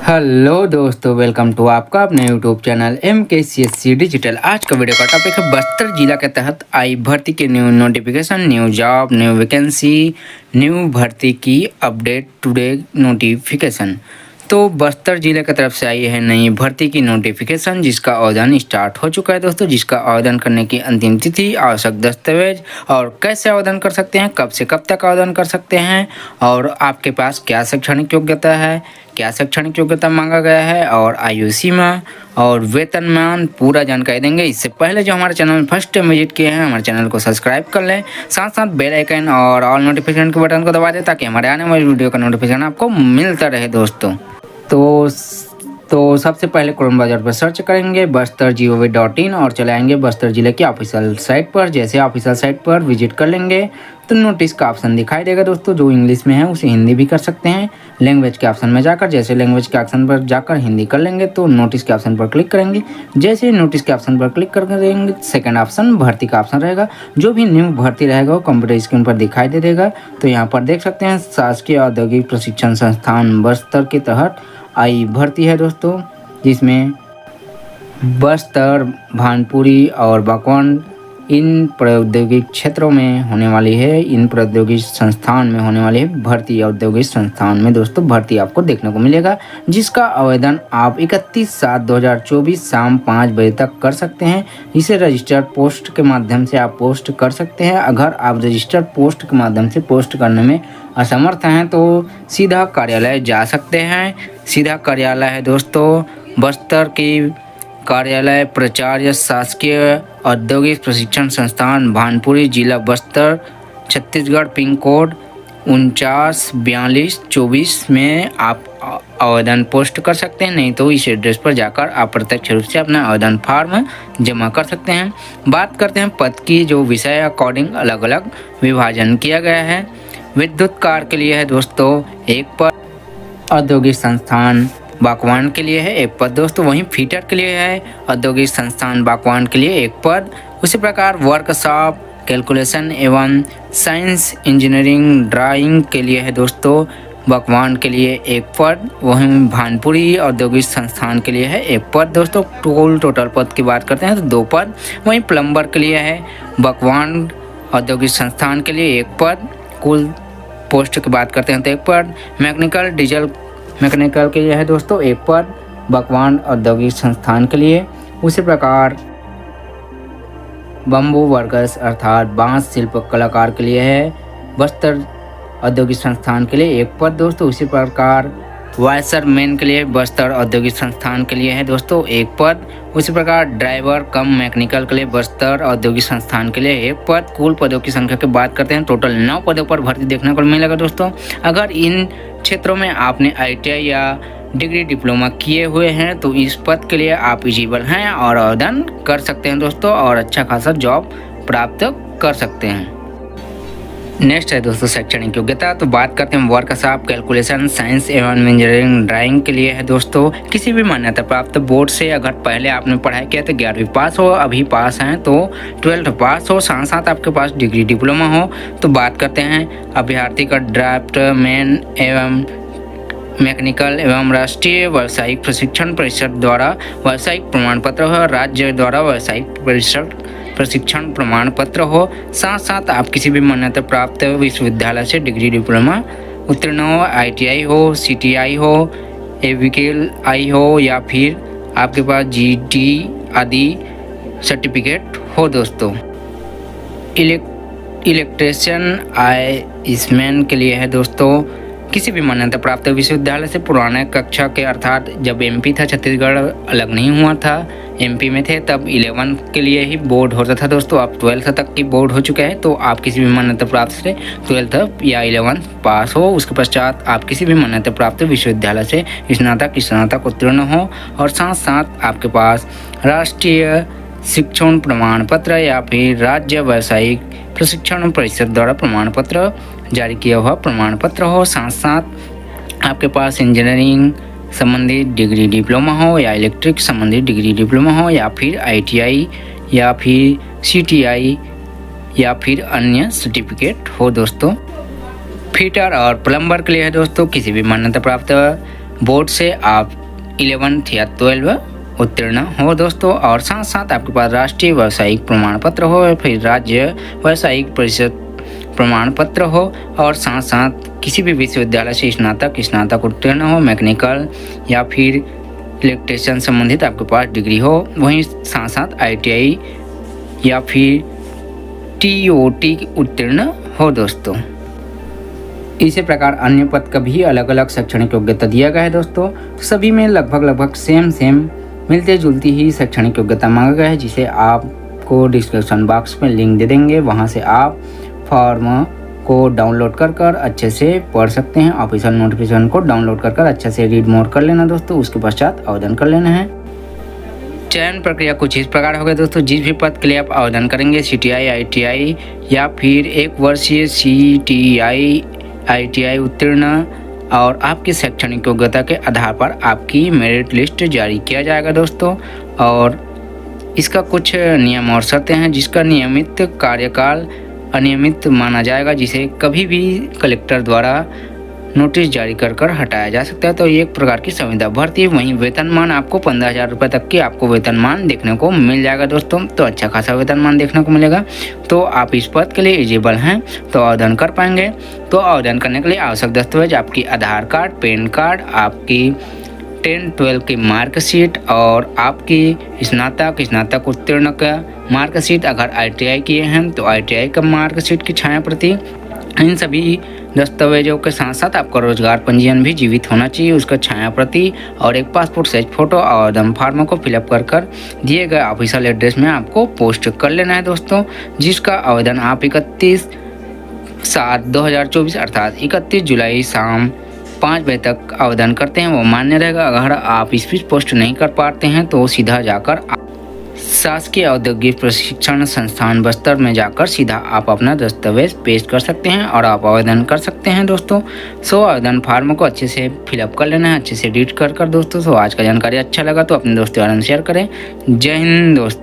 Hello दोस्तों, welcome to आपका अपने यूट्यूब चैनल MKCSC डिजिटल। आज का वीडियो का टॉपिक है बस्तर जिला के तहत आई भर्ती के new notification, new job, new vacancy, new भर्ती की अपडेट टुडे नोटिफिकेशन। तो बस्तर जिले की तरफ से आई है नई भर्ती की नोटिफिकेशन, जिसका आवेदन स्टार्ट हो चुका है दोस्तों। जिसका आवेदन करने की अंतिम तिथि, आवश्यक दस्तावेज और कैसे आवेदन कर सकते हैं, कब से कब तक आवेदन कर सकते हैं, और आपके पास क्या शैक्षणिक योग्यता है, क्या शैक्षणिक योग्यता मांगा गया है, और आयु सीमा और वेतनमान पूरा जानकारी देंगे। इससे पहले जो हमारे चैनल में फर्स्ट टाइम विजिट किए हैं, हमारे चैनल को सब्सक्राइब कर लें, साथ साथ बेल आइकन और ऑल नोटिफिकेशन के बटन को दबा दें, ताकि हमारे आने वाली वीडियो का नोटिफिकेशन आपको मिलता रहे दोस्तों। तो सबसे पहले क्रोम ब्राउज़र पर सर्च करेंगे bstar.gov.in और चले आएंगे बस्तर जिले की ऑफिशियल साइट पर। जैसे ऑफिशियल साइट पर विजिट कर लेंगे तो नोटिस का ऑप्शन दिखाई देगा दोस्तों। जो इंग्लिश में है उसे हिंदी भी कर सकते हैं। लैंग्वेज के ऑप्शन में जाकर, जैसे लैंग्वेज के ऑप्शन पर जाकर हिंदी कर लेंगे तो नोटिस के ऑप्शन पर क्लिक करेंगे। जैसे नोटिस के ऑप्शन पर क्लिक कर देंगे, सेकंड ऑप्शन भर्ती का ऑप्शन रहेगा। जो भी न्यू भर्ती रहेगा वो कंप्यूटर स्क्रीन पर दिखाई दे देगा। तो यहाँ पर देख सकते हैं शासकीय औद्योगिक प्रशिक्षण संस्थान बस्तर के तहत आई भर्ती है दोस्तों, जिसमें बस्तर, भानपुरी और बागवान इन प्रौद्योगिक क्षेत्रों में होने वाली है। इन प्रौद्योगिक संस्थान में होने वाली है भर्ती। औद्योगिक संस्थान में दोस्तों भर्ती आपको देखने को मिलेगा, जिसका आवेदन आप 31/7/2024 शाम 5 बजे तक कर सकते हैं। इसे रजिस्टर्ड पोस्ट के माध्यम से आप पोस्ट कर सकते हैं। अगर आप रजिस्टर्ड पोस्ट के माध्यम से पोस्ट करने में असमर्थ हैं तो सीधा कार्यालय जा सकते हैं। सीधा कार्यालय है दोस्तों बस्तर की कार्यालय प्राचार्य शासकीय औद्योगिक प्रशिक्षण संस्थान भानपुरी, जिला बस्तर, छत्तीसगढ़, पिन कोड 494224 में आप आवेदन पोस्ट कर सकते हैं। नहीं तो इस एड्रेस पर जाकर आप प्रत्यक्ष रूप से अपना आवेदन फॉर्म जमा कर सकते हैं। बात करते हैं पद की, जो विषय अकॉर्डिंग अलग अलग विभाजन किया गया है। विद्युत कार्य के लिए है दोस्तों एक पद, औद्योगिक संस्थान बागवान के लिए है एक पद दोस्तों। वहीं फीटर के लिए है औद्योगिक संस्थान बागवान के लिए एक पद। उसी प्रकार वर्कशॉप, कैलकुलेशन एवं साइंस, इंजीनियरिंग, ड्राइंग के लिए है दोस्तों बागवान के लिए एक पद। वहीं भानपुरी औद्योगिक संस्थान के लिए है एक पद दोस्तों। टोटल पद की बात करते हैं तो 2 पद। वहीं प्लम्बर के लिए है बागवान औद्योगिक संस्थान के लिए एक पद। कुल पोस्ट की बात करते हैं तो एक पद। मैकेनिकल के लिए है दोस्तों एक पद बागवान औद्योगिक संस्थान के लिए। उसी प्रकार बम्बू वर्कर्स अर्थात बांस शिल्प कलाकार के लिए है बस्तर औद्योगिक संस्थान के लिए एक पद दोस्तों। उसी प्रकार वायरमैन के लिए बस्तर औद्योगिक संस्थान के लिए है दोस्तों एक पद। उसी प्रकार ड्राइवर कम मैकेनिकल के लिए बस्तर औद्योगिक संस्थान के लिए एक पद। कुल पदों की संख्या की बात करते हैं, टोटल 9 पदों पर भर्ती देखने को मिलेगा दोस्तों। अगर इन क्षेत्रों में आपने ITI या डिग्री डिप्लोमा किए हुए हैं तो इस पद के लिए आप एलिजिबल हैं और आवेदन कर सकते हैं दोस्तों, और अच्छा खासा जॉब प्राप्त कर सकते हैं। नेक्स्ट है दोस्तों शैक्षणिक योग्यता। तो बात करते हैं वर्कशॉप, कैलकुलेशन, साइंस एवं इंजीनियरिंग, ड्राइंग के लिए है दोस्तों किसी भी मान्यता प्राप्त बोर्ड से। अगर पहले आपने पढ़ाई किया तो 11वीं पास हो, अभी पास हैं तो 12th पास हो, साथ साथ आपके पास डिग्री डिप्लोमा हो। तो बात करते हैं अभ्यर्थी का ड्राफ्टमैन एवं मैकेनिकल एवं राष्ट्रीय व्यावसायिक प्रशिक्षण परिषद द्वारा व्यावसायिक प्रमाण पत्र हो, राज्य द्वारा व्यावसायिक प्रशिक्षण प्रमाण पत्र हो। साथ साथ आप किसी भी मान्यता प्राप्त विश्वविद्यालय से डिग्री डिप्लोमा उत्तीर्ण हो, ITI हो, CTI हो, AVKI हो, या फिर आपके पास GT आदि सर्टिफिकेट हो दोस्तों। इलेक्ट्रीशियन आईसमैन के लिए है दोस्तों किसी भी मान्यता प्राप्त विश्वविद्यालय से पुराने कक्षा के, अर्थात जब MP था, छत्तीसगढ़ अलग नहीं हुआ था, MP में थे तब 11 के लिए ही बोर्ड होता था दोस्तों। अब 12th तक की बोर्ड हो चुका है, तो आप किसी भी मान्यता प्राप्त से 12th या 11th पास हो। उसके पश्चात आप किसी भी मान्यता प्राप्त विश्वविद्यालय से स्नातक उत्तीर्ण हो, और साथ साथ आपके पास राष्ट्रीय शिक्षण प्रमाण पत्र या फिर राज्य व्यावसायिक प्रशिक्षण परिषद द्वारा प्रमाण पत्र जारी किया हुआ प्रमाण पत्र हो। साथ साथ आपके पास इंजीनियरिंग संबंधित डिग्री डिप्लोमा हो, या इलेक्ट्रिक संबंधित डिग्री डिप्लोमा हो, या फिर ITI या फिर CTI या फिर अन्य सर्टिफिकेट हो दोस्तों। फिटर और प्लम्बर के लिए है दोस्तों किसी भी मान्यता प्राप्त बोर्ड से आप 11th या 12 उत्तीर्ण हो दोस्तों, और साथ साथ आपके पास राष्ट्रीय व्यावसायिक प्रमाण पत्र हो या फिर राज्य व्यावसायिक परिषद प्रमाण पत्र हो, और साथ साथ किसी भी विश्वविद्यालय से स्नातक उत्तीर्ण हो, मैकेनिकल या फिर इलेक्ट्रिशियन संबंधित आपके पास डिग्री हो, वहीं साथ साथ ITI या फिर TOT उत्तीर्ण हो दोस्तों। इसी प्रकार अन्य पद का भी अलग अलग शैक्षणिक योग्यता दिया गया है दोस्तों। सभी में लगभग सेम मिलते जुलती ही शैक्षणिक योग्यता मांगा गया है, जिसे आपको डिस्क्रिप्शन बॉक्स में लिंक दे देंगे। वहां से आप फॉर्म को डाउनलोड कर अच्छे से पढ़ सकते हैं। ऑफिशियल नोटिफिकेशन को डाउनलोड कर अच्छे से रीड मोड कर लेना दोस्तों। उसके पश्चात आवेदन कर लेना है। चयन प्रक्रिया कुछ इस प्रकार होगा दोस्तों। जिस भी पद के लिए आप आवेदन करेंगे, CTI ITI या फिर 1 वर्षीय CTI ITI उत्तीर्ण, और आपकी शैक्षणिक योग्यता के आधार पर आपकी मेरिट लिस्ट जारी किया जाएगा दोस्तों। और इसका कुछ नियम और शर्तें हैं, जिसका नियमित कार्यकाल अनियमित माना जाएगा, जिसे कभी भी कलेक्टर द्वारा नोटिस जारी कर हटाया जा सकता है। तो ये एक प्रकार की संविदा भर्ती है। वहीं वेतनमान आपको 15,000 रुपये तक की आपको वेतनमान देखने को मिल जाएगा दोस्तों। तो अच्छा खासा वेतनमान देखने को मिलेगा। तो आप इस पद के लिए एलिजिबल हैं तो आवेदन कर पाएंगे। तो आवेदन करने के लिए आवश्यक दस्तावेज आपकी आधार कार्ड, पैन कार्ड, आपकी 10-12 की मार्कशीट, और आपकी स्नातक उत्तीर्ण का मार्कशीट। अगर ITI किए हैं तो ITI का मार्कशीट की छाया प्रति। इन सभी दस्तावेजों के साथ साथ आपका रोजगार पंजीयन भी जीवित होना चाहिए, उसका छाया प्रति, और एक पासपोर्ट साइज फोटो। आवेदन फॉर्म को फिलअप कर दिए गए ऑफिशियल एड्रेस में आपको पोस्ट कर लेना है दोस्तों, जिसका आवेदन आप 31/7/2024 अर्थात 31 जुलाई शाम 5 बजे तक आवेदन करते हैं वो मान्य रहेगा। अगर आप स्पीड पोस्ट नहीं कर पाते हैं तो सीधा जाकर शासकीय औद्योगिक प्रशिक्षण संस्थान बस्तर में जाकर सीधा आप अपना दस्तावेज पेश कर सकते हैं और आप आवेदन कर सकते हैं दोस्तों। सो आवेदन फॉर्म को अच्छे से फिलअप कर लेना है, अच्छे से रीड कर दोस्तों। सो आज का जानकारी अच्छा लगा तो अपने दोस्तों के साथ शेयर करें। जय हिंद दोस्तों।